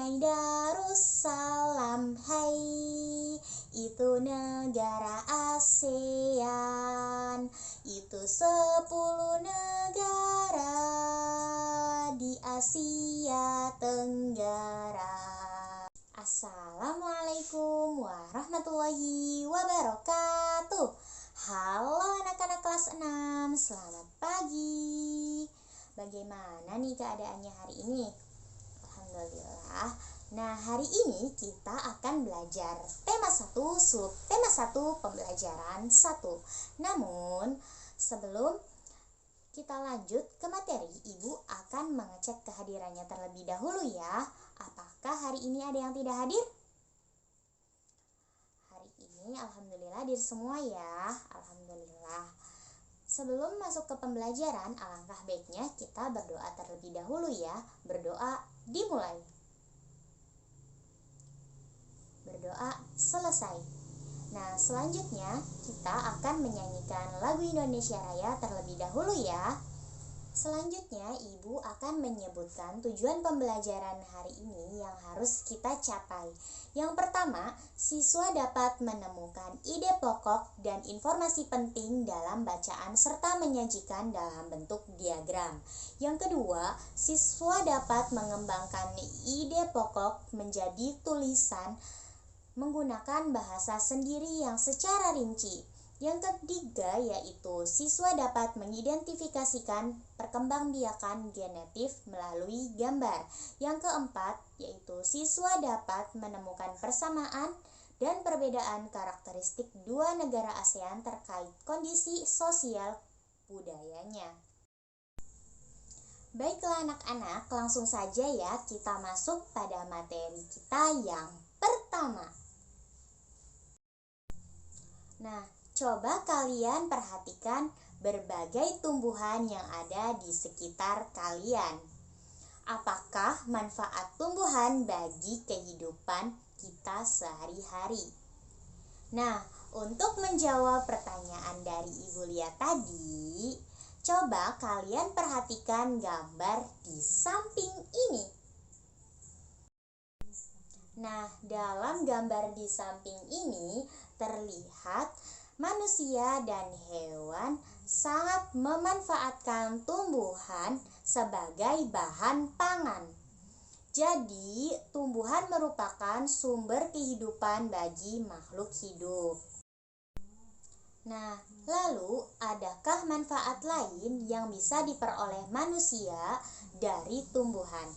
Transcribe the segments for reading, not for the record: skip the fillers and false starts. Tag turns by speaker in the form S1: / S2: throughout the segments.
S1: Hai Darussalam, hai, itu negara ASEAN, itu 10 negara di Asia Tenggara. Assalamualaikum warahmatullahi wabarakatuh. Halo anak-anak kelas 6, selamat pagi. Bagaimana nih keadaannya hari ini? Alhamdulillah. Nah, hari ini kita akan belajar tema 1, subtema 1, pembelajaran 1. Namun, sebelum kita lanjut ke materi, Ibu akan mengecek kehadirannya terlebih dahulu ya. Apakah hari ini ada yang tidak hadir? Hari ini alhamdulillah hadir semua ya. Alhamdulillah. Sebelum masuk ke pembelajaran, alangkah baiknya kita berdoa terlebih dahulu ya. Berdoa dimulai. Berdoa selesai. Nah, selanjutnya kita akan menyanyikan lagu Indonesia Raya terlebih dahulu ya. Selanjutnya, Ibu akan menyebutkan tujuan pembelajaran hari ini yang harus kita capai. Yang pertama, siswa dapat menemukan ide pokok dan informasi penting dalam bacaan serta menyajikan dalam bentuk diagram. Yang kedua, siswa dapat mengembangkan ide pokok menjadi tulisan menggunakan bahasa sendiri yang secara rinci. Yang ketiga yaitu siswa dapat mengidentifikasikan perkembangbiakan genetif melalui gambar. Yang keempat yaitu siswa dapat menemukan persamaan dan perbedaan karakteristik dua negara ASEAN terkait kondisi sosial budayanya. Baiklah anak-anak, langsung saja ya kita masuk pada materi kita yang pertama. Nah, coba kalian perhatikan berbagai tumbuhan yang ada di sekitar kalian. Apakah manfaat tumbuhan bagi kehidupan kita sehari-hari? Nah, untuk menjawab pertanyaan dari Ibu Lia tadi, coba kalian perhatikan gambar di samping ini. Nah, dalam gambar di samping ini terlihat manusia dan hewan sangat memanfaatkan tumbuhan sebagai bahan pangan. Jadi, tumbuhan merupakan sumber kehidupan bagi makhluk hidup. Nah, lalu adakah manfaat lain yang bisa diperoleh manusia dari tumbuhan?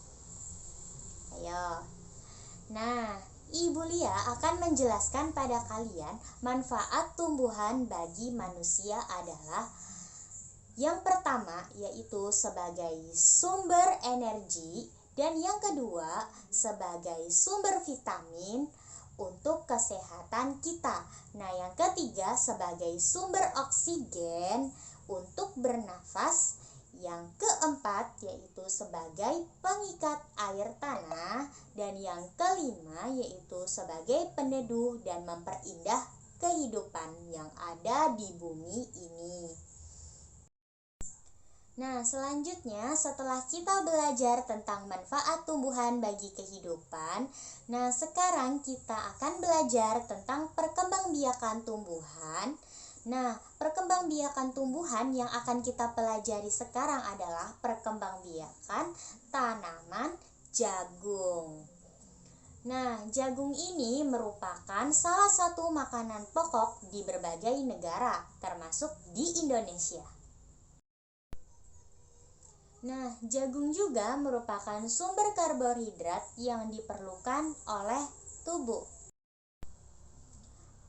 S1: Ayo. Nah, Ibu Lia akan menjelaskan pada kalian manfaat tumbuhan bagi manusia adalah yang pertama yaitu sebagai sumber energi dan yang kedua sebagai sumber vitamin untuk kesehatan kita. Nah, yang ketiga sebagai sumber oksigen untuk bernafas. Yang keempat yaitu sebagai pengikat air tanah dan yang kelima yaitu sebagai peneduh dan memperindah kehidupan yang ada di bumi ini. Nah, selanjutnya setelah kita belajar tentang manfaat tumbuhan bagi kehidupan, nah sekarang kita akan belajar tentang perkembangbiakan tumbuhan. Nah, perkembangbiakan tumbuhan yang akan kita pelajari sekarang adalah perkembangbiakan tanaman jagung. Nah, jagung ini merupakan salah satu makanan pokok di berbagai negara, termasuk di Indonesia. Nah, jagung juga merupakan sumber karbohidrat yang diperlukan oleh tubuh.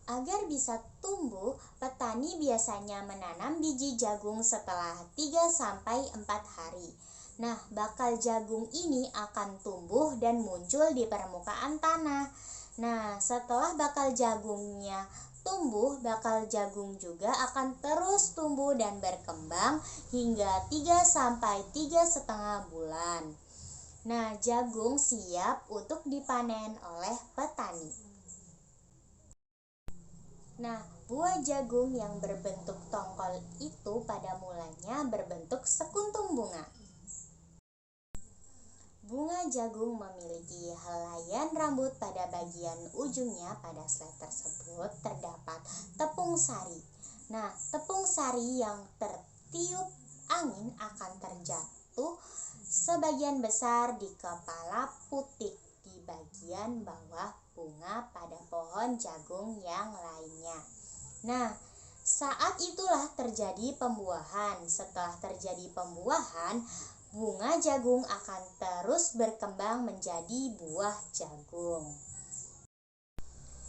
S1: Agar bisa tumbuh, petani biasanya menanam biji jagung setelah 3-4 hari. Nah, bakal jagung ini akan tumbuh dan muncul di permukaan tanah. Nah, setelah bakal jagungnya tumbuh, bakal jagung juga akan terus tumbuh dan berkembang hingga 3-3,5 bulan. Nah, jagung siap untuk dipanen oleh petani. Nah, buah jagung yang berbentuk tongkol itu pada mulanya berbentuk sekuntum bunga. Bunga jagung memiliki helaian rambut pada bagian ujungnya. Pada slide tersebut terdapat tepung sari. Nah, tepung sari yang tertiup angin akan terjatuh sebagian besar di kepala putik di bagian bawah bunga pada pohon jagung yang lainnya. Nah, saat itulah terjadi pembuahan. Setelah terjadi pembuahan, bunga jagung akan terus berkembang menjadi buah jagung.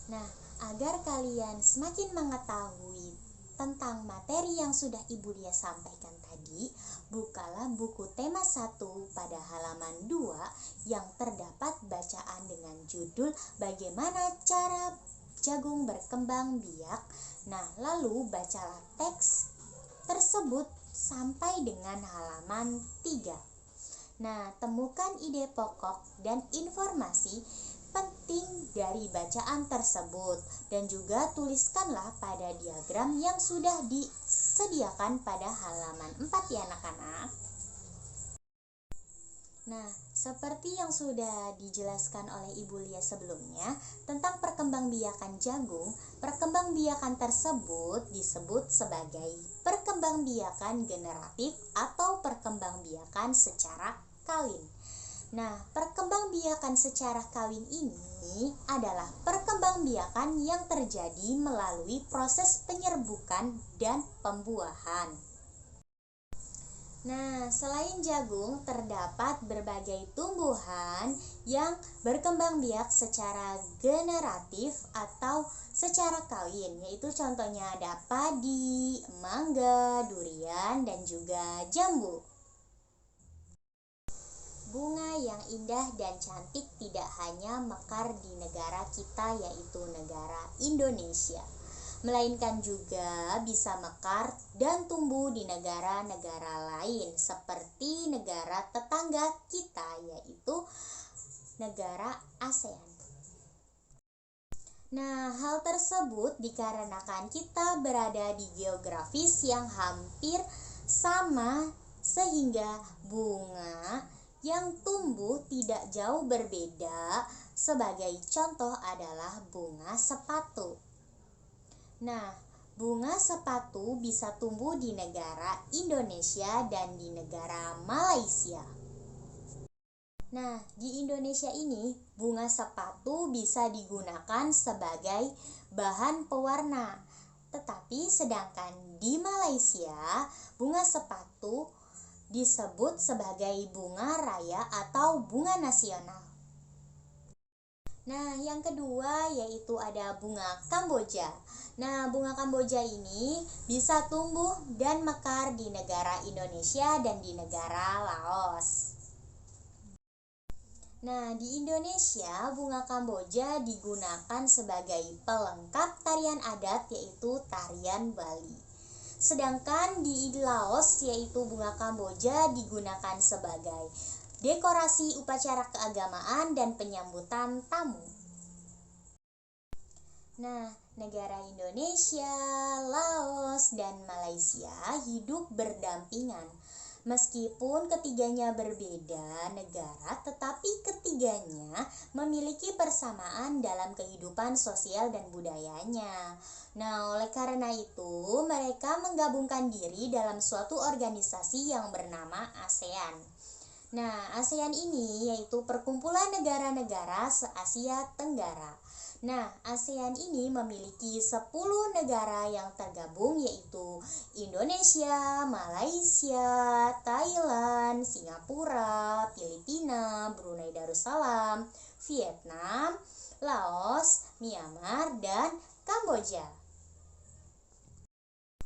S1: Nah, agar kalian semakin mengetahui tentang materi yang sudah Ibu Lia sampaikan tadi, bukalah buku tema 1 pada halaman 2 yang terdapat bacaan dengan judul Bagaimana Cara Jagung Berkembang Biak. Nah, lalu bacalah teks tersebut sampai dengan halaman 3. Nah, temukan ide pokok dan informasi penting dari bacaan tersebut dan juga tuliskanlah pada diagram yang sudah disediakan pada halaman 4 ya anak-anak. Nah, seperti yang sudah dijelaskan oleh Ibu Lia sebelumnya tentang perkembangbiakan jagung, perkembangbiakan tersebut disebut sebagai perkembangbiakan generatif atau perkembangbiakan secara kawin. Nah, perkembangbiakan secara kawin ini adalah perkembangbiakan yang terjadi melalui proses penyerbukan dan pembuahan. Nah, selain jagung, terdapat berbagai tumbuhan yang berkembang biak secara generatif atau secara kawin, yaitu contohnya ada padi, mangga, durian, dan juga jambu. Bunga yang indah dan cantik tidak hanya mekar di negara kita, yaitu negara Indonesia, melainkan juga bisa mekar dan tumbuh di negara-negara lain seperti negara tetangga kita, yaitu negara ASEAN. Nah, hal tersebut dikarenakan kita berada di geografis yang hampir sama sehingga bunga yang tumbuh tidak jauh berbeda. Sebagai contoh adalah bunga sepatu. Nah, bunga sepatu bisa tumbuh di negara Indonesia dan di negara Malaysia. Nah, di Indonesia ini bunga sepatu bisa digunakan sebagai bahan pewarna. Tetapi sedangkan di Malaysia, bunga sepatu disebut sebagai bunga raya atau bunga nasional. Nah, yang kedua yaitu ada bunga Kamboja. Nah, bunga Kamboja ini bisa tumbuh dan mekar di negara Indonesia dan di negara Laos. Nah, di Indonesia bunga Kamboja digunakan sebagai pelengkap tarian adat yaitu tarian Bali. Sedangkan di Laos yaitu bunga Kamboja digunakan sebagai dekorasi upacara keagamaan dan penyambutan tamu. Nah, negara Indonesia, Laos, dan Malaysia hidup berdampingan. Meskipun ketiganya berbeda negara, tetapi ketiganya memiliki persamaan dalam kehidupan sosial dan budayanya. Nah, oleh karena itu, mereka menggabungkan diri dalam suatu organisasi yang bernama ASEAN. Nah, ASEAN ini yaitu perkumpulan negara-negara se-Asia Tenggara. Nah, ASEAN ini memiliki 10 negara yang tergabung yaitu Indonesia, Malaysia, Thailand, Singapura, Filipina, Brunei Darussalam, Vietnam, Laos, Myanmar, dan Kamboja.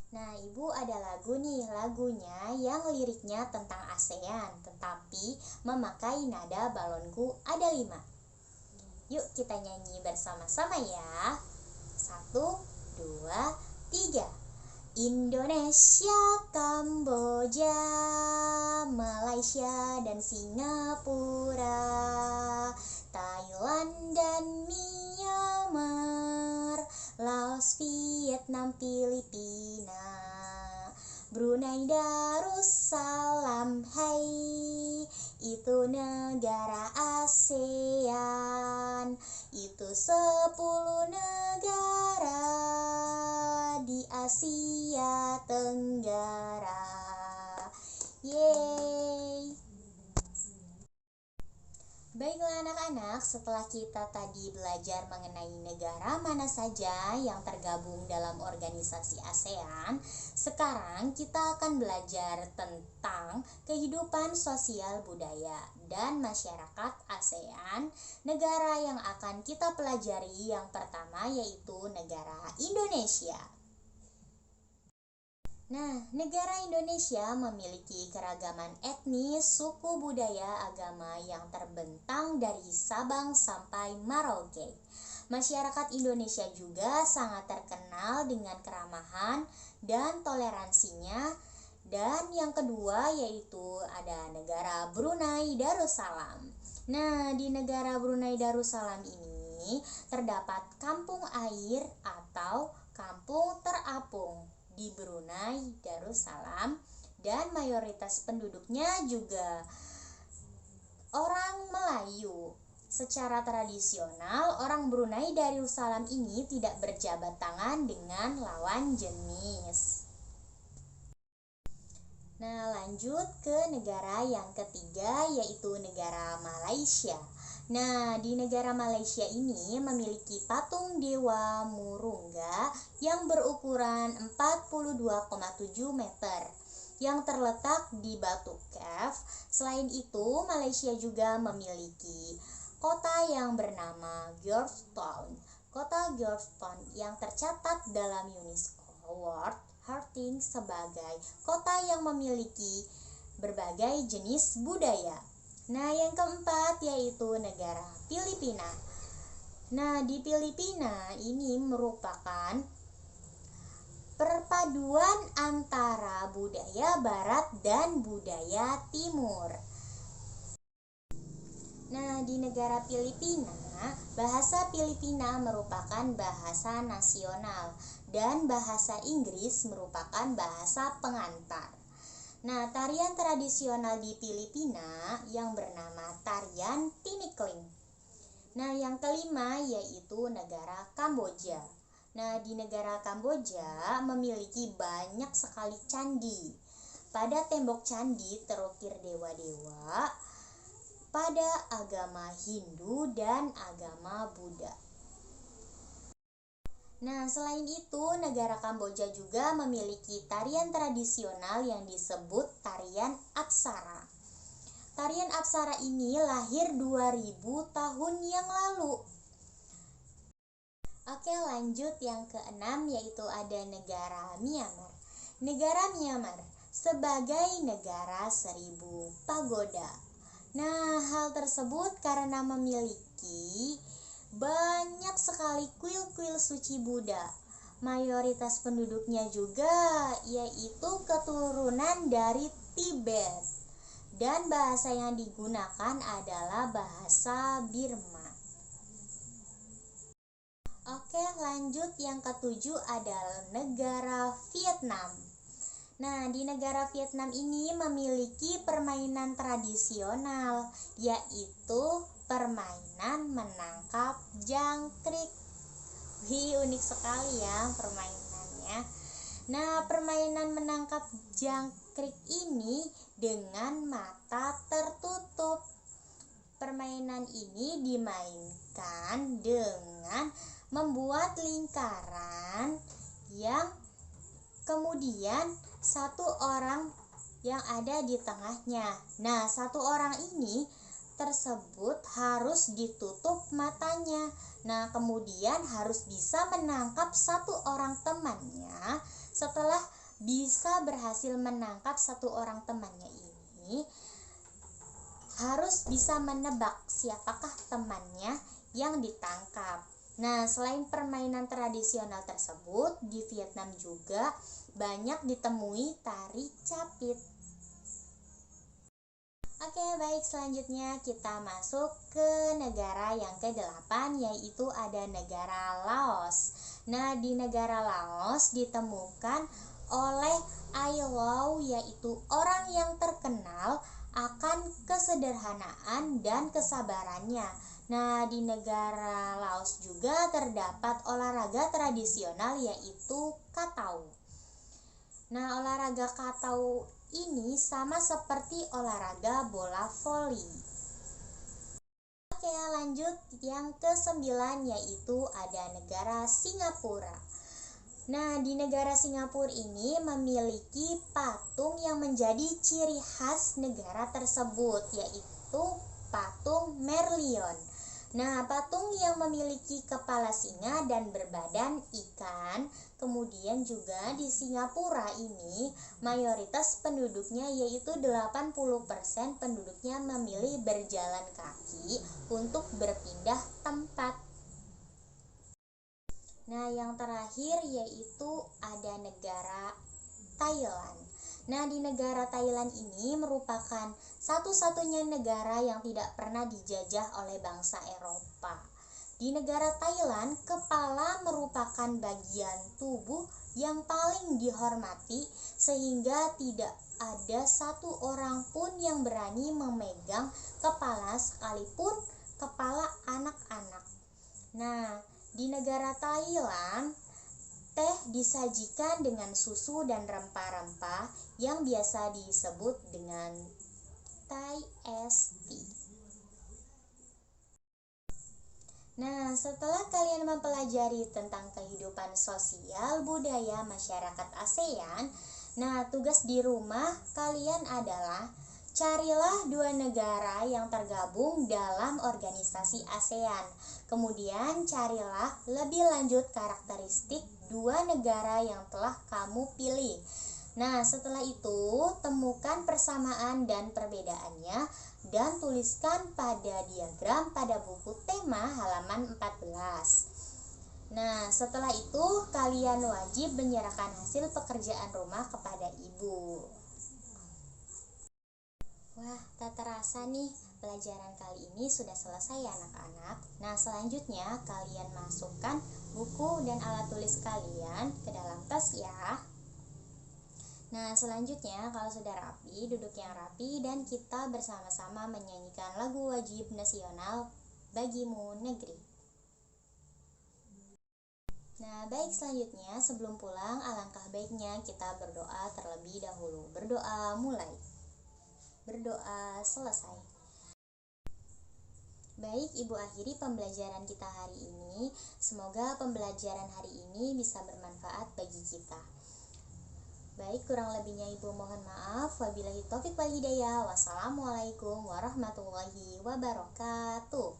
S1: Nah, Ibu ada lagunya yang liriknya tentang ASEAN, tetapi memakai nada balonku ada 5. Yuk kita nyanyi bersama-sama ya. 1, 2, 3. Indonesia, Kamboja, Malaysia dan Singapura, Thailand dan Myanmar, Laos, Vietnam, Filipina, Brunei Darussalam, hai, itu negara ASEAN. Itu 10 negara di Asia Tenggara. Yeay. Baiklah anak-anak, setelah kita tadi belajar mengenai negara mana saja yang tergabung dalam organisasi ASEAN, sekarang kita akan belajar tentang kehidupan sosial budaya dan masyarakat ASEAN. Negara yang akan kita pelajari yang pertama yaitu negara Indonesia. Nah, negara Indonesia memiliki keragaman etnis, suku, budaya, agama yang terbentang dari Sabang sampai Merauke. Masyarakat Indonesia juga sangat terkenal dengan keramahan dan toleransinya. Dan yang kedua yaitu ada negara Brunei Darussalam. Nah, di negara Brunei Darussalam ini terdapat kampung air atau kampung terapung di Brunei Darussalam, dan mayoritas penduduknya juga orang Melayu. Secara tradisional, orang Brunei Darussalam ini tidak berjabat tangan dengan lawan jenis. Nah, lanjut ke negara yang ketiga yaitu negara Malaysia. Nah, di negara Malaysia ini memiliki patung Dewa Murungga yang berukuran 42,7 meter yang terletak di Batu Cave. Selain itu, Malaysia juga memiliki kota yang bernama Georgetown. Kota Georgetown yang tercatat dalam UNESCO World Heritage sebagai kota yang memiliki berbagai jenis budaya. Nah, yang keempat yaitu negara Filipina. Nah, di Filipina ini merupakan perpaduan antara budaya barat dan budaya timur. Nah, di negara Filipina, bahasa Filipina merupakan bahasa nasional dan bahasa Inggris merupakan bahasa pengantar. Nah, tarian tradisional di Filipina yang bernama tarian tinikling. Nah, yang kelima yaitu negara Kamboja. Nah, di negara Kamboja memiliki banyak sekali candi. Pada tembok candi terukir dewa-dewa pada agama Hindu dan agama Buddha. Nah, selain itu, negara Kamboja juga memiliki tarian tradisional yang disebut tarian Apsara. Tarian Apsara ini lahir 2000 tahun yang lalu. Oke, lanjut yang keenam yaitu ada negara Myanmar. Negara Myanmar sebagai negara 1000 pagoda. Nah, hal tersebut karena memiliki banyak sekali kuil-kuil suci Buddha. Mayoritas penduduknya juga yaitu keturunan dari Tibet. Dan bahasa yang digunakan adalah bahasa Birma. Oke, lanjut yang ketujuh adalah negara Vietnam. Nah, di negara Vietnam ini memiliki permainan tradisional, yaitu permainan menangkap jangkrik. Unik sekali ya permainannya. Nah, permainan menangkap jangkrik ini dengan mata tertutup. Permainan ini dimainkan dengan membuat lingkaran yang kemudian satu orang yang ada di tengahnya. Nah, satu orang ini tersebut harus ditutup matanya. Nah, kemudian harus bisa menangkap satu orang temannya. Setelah bisa berhasil menangkap satu orang temannya ini, harus bisa menebak siapakah temannya yang ditangkap. Nah, selain permainan tradisional tersebut, di Vietnam juga banyak ditemui tari capit. Oke, baik, selanjutnya kita masuk ke negara yang ke-8 yaitu ada negara Laos. Nah, di negara Laos ditemukan oleh Ai Lau, yaitu orang yang terkenal akan kesederhanaan dan kesabarannya. Nah, di negara Laos juga terdapat olahraga tradisional yaitu Katau. Nah, olahraga Katau ini sama seperti olahraga bola voli. Oke, lanjut yang ke-9 yaitu ada negara Singapura. Nah, di negara Singapura ini memiliki patung yang menjadi ciri khas negara tersebut, yaitu patung Merlion. Nah, patung yang memiliki kepala singa dan berbadan ikan. Kemudian juga di Singapura ini mayoritas penduduknya yaitu 80% penduduknya memilih berjalan kaki untuk berpindah tempat. Nah, yang terakhir yaitu ada negara Thailand. Nah, di negara Thailand ini merupakan satu-satunya negara yang tidak pernah dijajah oleh bangsa Eropa. Di negara Thailand, kepala merupakan bagian tubuh yang paling dihormati sehingga tidak ada satu orang pun yang berani memegang kepala sekalipun kepala anak-anak. Nah, di negara Thailand, teh disajikan dengan susu dan rempah-rempah yang biasa disebut dengan Thai iced tea. Nah, setelah kalian mempelajari tentang kehidupan sosial budaya masyarakat ASEAN, nah tugas di rumah kalian adalah carilah 2 negara yang tergabung dalam organisasi ASEAN. Kemudian carilah lebih lanjut karakteristik 2 negara yang telah kamu pilih. Nah, setelah itu temukan persamaan dan perbedaannya dan tuliskan pada diagram pada buku tema halaman 14. Nah, setelah itu kalian wajib menyerahkan hasil pekerjaan rumah kepada ibu. Wah, tak terasa nih pelajaran kali ini sudah selesai ya anak-anak. Nah, selanjutnya kalian masukkan buku dan alat tulis kalian ke dalam tas ya. Nah, selanjutnya kalau sudah rapi, duduk yang rapi dan kita bersama-sama menyanyikan lagu wajib nasional Bagimu Negeri. Nah, baik, selanjutnya sebelum pulang alangkah baiknya kita berdoa terlebih dahulu. Berdoa mulai. Berdoa selesai. Baik, Ibu akhiri pembelajaran kita hari ini. Semoga pembelajaran hari ini bisa bermanfaat bagi kita. Baik, kurang lebihnya Ibu mohon maaf. Wabillahi taufik wal hidayah. Wassalamualaikum warahmatullahi wabarakatuh.